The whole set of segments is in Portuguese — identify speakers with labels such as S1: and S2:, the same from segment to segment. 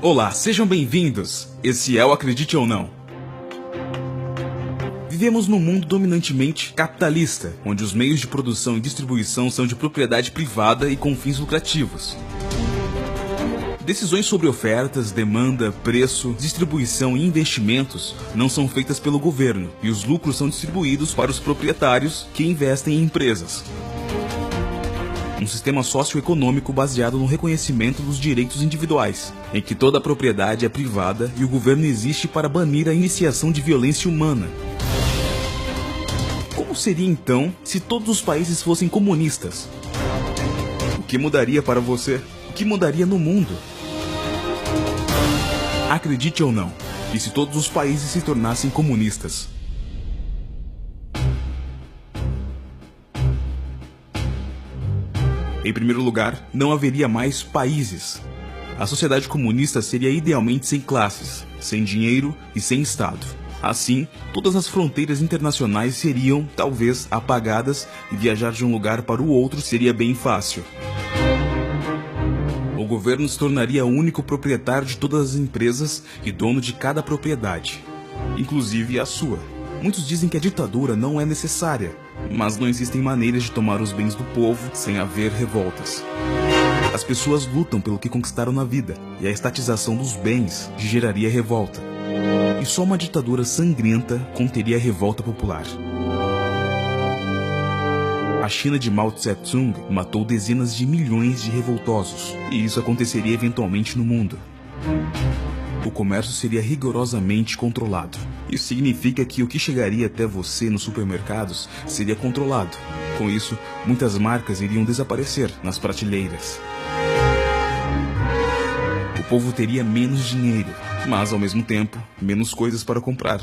S1: Olá, sejam bem-vindos. Esse é o Acredite ou Não. Vivemos num mundo dominantemente capitalista, onde os meios de produção e distribuição são de propriedade privada e com fins lucrativos. Decisões sobre ofertas, demanda, preço, distribuição e investimentos não são feitas pelo governo, e os lucros são distribuídos para os proprietários que investem em empresas. Um sistema socioeconômico baseado no reconhecimento dos direitos individuais, em que toda a propriedade é privada e o governo existe para banir a iniciação de violência humana. Como seria então se todos os países fossem comunistas? O que mudaria para você? O que mudaria no mundo? Acredite ou não, e se todos os países se tornassem comunistas? Em primeiro lugar, não haveria mais países. A sociedade comunista seria idealmente sem classes, sem dinheiro e sem Estado. Assim, todas as fronteiras internacionais seriam, talvez, apagadas e viajar de um lugar para o outro seria bem fácil. O governo se tornaria o único proprietário de todas as empresas e dono de cada propriedade, inclusive a sua. Muitos dizem que a ditadura não é necessária, mas não existem maneiras de tomar os bens do povo sem haver revoltas. As pessoas lutam pelo que conquistaram na vida, e a estatização dos bens geraria revolta. E só uma ditadura sangrenta conteria a revolta popular. A China de Mao Tse-tung matou dezenas de milhões de revoltosos, e isso aconteceria eventualmente no mundo. O comércio seria rigorosamente controlado. Isso significa que o que chegaria até você nos supermercados seria controlado. Com isso, muitas marcas iriam desaparecer nas prateleiras. O povo teria menos dinheiro, mas ao mesmo tempo, menos coisas para comprar.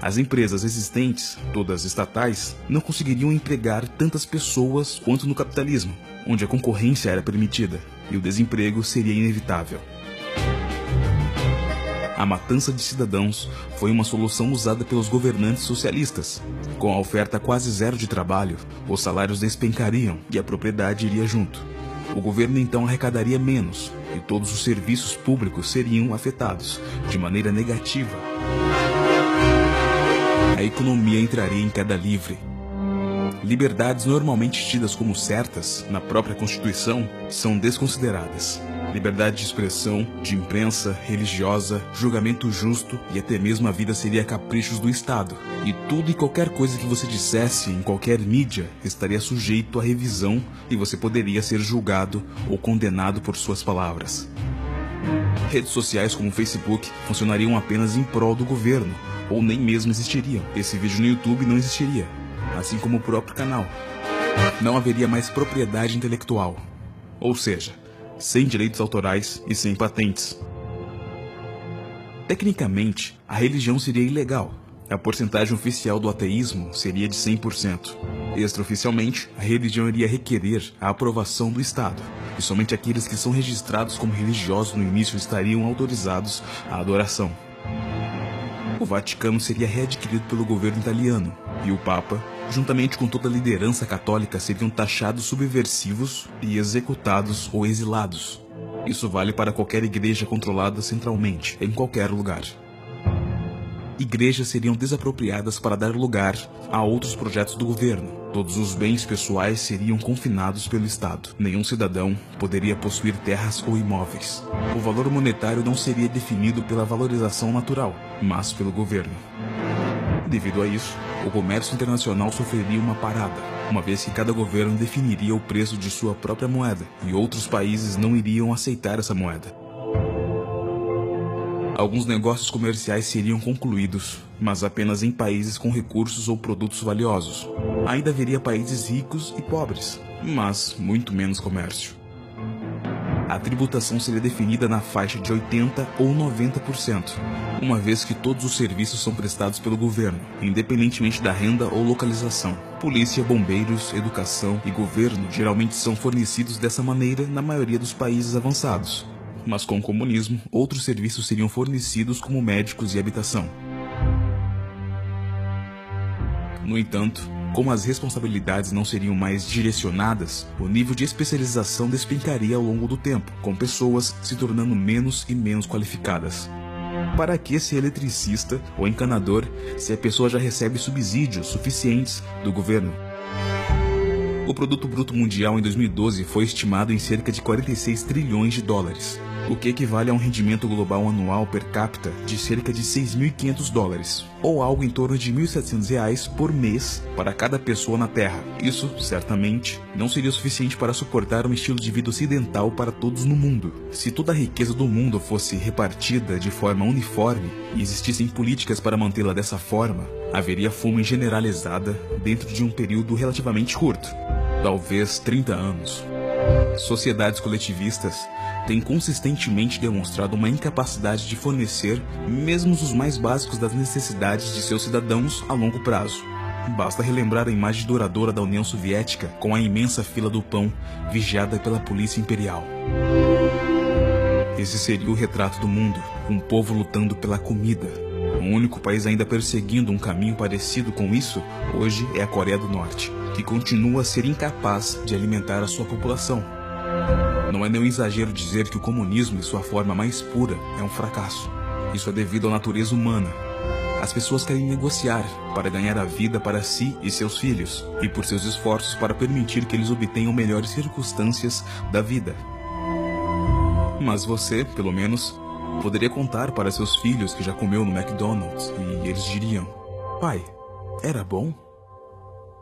S1: As empresas existentes, todas estatais, não conseguiriam empregar tantas pessoas quanto no capitalismo, onde a concorrência era permitida e o desemprego seria inevitável. A matança de cidadãos foi uma solução usada pelos governantes socialistas. Com a oferta quase zero de trabalho, os salários despencariam e a propriedade iria junto. O governo então arrecadaria menos e todos os serviços públicos seriam afetados de maneira negativa. A economia entraria em queda livre. Liberdades normalmente tidas como certas na própria Constituição são desconsideradas. Liberdade de expressão, de imprensa, religiosa, julgamento justo e até mesmo a vida seria caprichos do Estado. E tudo e qualquer coisa que você dissesse em qualquer mídia estaria sujeito à revisão e você poderia ser julgado ou condenado por suas palavras. Redes sociais como o Facebook funcionariam apenas em prol do governo, ou nem mesmo existiriam. Esse vídeo no YouTube não existiria, assim como o próprio canal. Não haveria mais propriedade intelectual, ou seja, sem direitos autorais e sem patentes. Tecnicamente, a religião seria ilegal. A porcentagem oficial do ateísmo seria de 100%. Extraoficialmente, a religião iria requerer a aprovação do Estado, e somente aqueles que são registrados como religiosos no início estariam autorizados à adoração. O Vaticano seria readquirido pelo governo italiano, e o Papa, juntamente com toda a liderança católica, seriam taxados subversivos e executados ou exilados. Isso vale para qualquer igreja controlada centralmente, em qualquer lugar. Igrejas seriam desapropriadas para dar lugar a outros projetos do governo. Todos os bens pessoais seriam confinados pelo Estado. Nenhum cidadão poderia possuir terras ou imóveis. O valor monetário não seria definido pela valorização natural, mas pelo governo. Devido a isso, o comércio internacional sofreria uma parada, uma vez que cada governo definiria o preço de sua própria moeda, e outros países não iriam aceitar essa moeda. Alguns negócios comerciais seriam concluídos, mas apenas em países com recursos ou produtos valiosos. Ainda haveria países ricos e pobres, mas muito menos comércio. A tributação seria definida na faixa de 80% ou 90%, uma vez que todos os serviços são prestados pelo governo, independentemente da renda ou localização. Polícia, bombeiros, educação e governo geralmente são fornecidos dessa maneira na maioria dos países avançados. Mas com o comunismo, outros serviços seriam fornecidos como médicos e habitação. No entanto, Como as responsabilidades não seriam mais direcionadas, o nível de especialização despencaria ao longo do tempo, com pessoas se tornando menos e menos qualificadas. Para que ser eletricista ou encanador se a pessoa já recebe subsídios suficientes do governo? O produto bruto mundial em 2012 foi estimado em cerca de 46 trilhões de dólares, o que equivale a um rendimento global anual per capita de cerca de 6.500 dólares, ou algo em torno de R$ 1.700 por mês para cada pessoa na Terra. Isso, certamente, não seria suficiente para suportar um estilo de vida ocidental para todos no mundo. Se toda a riqueza do mundo fosse repartida de forma uniforme e existissem políticas para mantê-la dessa forma, haveria fome generalizada dentro de um período relativamente curto, talvez 30 anos. Sociedades coletivistas têm consistentemente demonstrado uma incapacidade de fornecer mesmo os mais básicos das necessidades de seus cidadãos a longo prazo. Basta relembrar a imagem duradoura da União Soviética com a imensa fila do pão vigiada pela polícia imperial. Esse seria o retrato do mundo, um povo lutando pela comida. O único país ainda perseguindo um caminho parecido com isso hoje é a Coreia do Norte, que continua a ser incapaz de alimentar a sua população. Não é nenhum exagero dizer que o comunismo, em sua forma mais pura, é um fracasso. Isso é devido à natureza humana. As pessoas querem negociar para ganhar a vida para si e seus filhos, e por seus esforços para permitir que eles obtenham melhores circunstâncias da vida. Mas você, pelo menos, poderia contar para seus filhos que já comeu no McDonald's e eles diriam: pai, era bom?